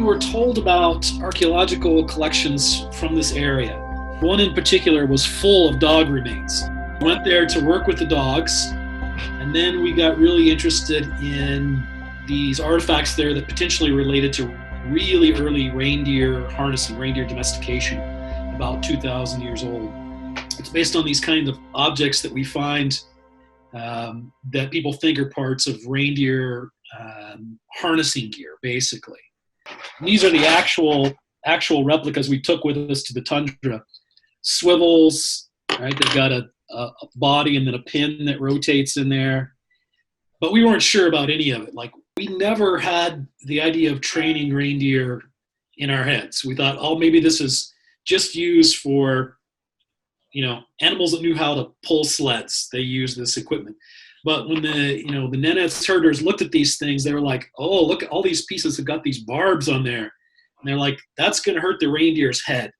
were told about archaeological collections from this area. One in particular was full of dog remains. We went there to work with the dogs, and then we got really interested in these artifacts there that potentially related to really early reindeer harnessing, reindeer domestication, about 2,000 years old. It's based on these kind of objects that we find that people think are parts of reindeer harnessing gear, basically. And these are the actual replicas we took with us to the tundra. Swivels, right? They've got a body and then a pin that rotates in there. But we weren't sure about any of it. Like, we never had the idea of training reindeer in our heads. We thought, oh, maybe this is just used for, animals that knew how to pull sleds. They used this equipment. But when the Nenets herders looked at these things, they were like, oh, look at all these pieces have got these barbs on there. And they're like, that's going to hurt the reindeer's head.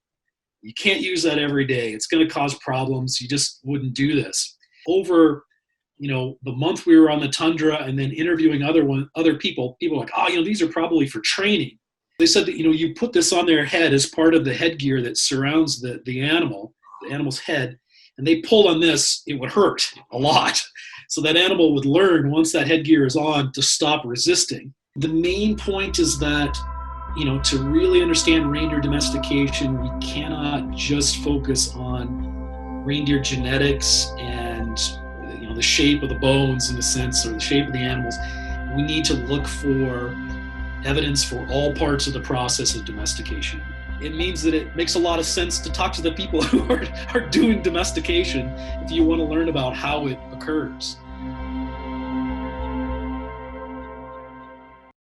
You can't use that every day. It's going to cause problems. You just wouldn't do this. Over, the month we were on the tundra and then interviewing other people were like, oh, these are probably for training. They said that, you put this on their head as part of the headgear that surrounds the animal's head, and they pulled on this, it would hurt a lot. So that animal would learn, once that headgear is on, to stop resisting. The main point is that, to really understand reindeer domestication, we cannot just focus on reindeer genetics and, the shape of the bones, in a sense, or the shape of the animals. We need to look for evidence for all parts of the process of domestication. It means that it makes a lot of sense to talk to the people who are doing domestication if you want to learn about how it occurs.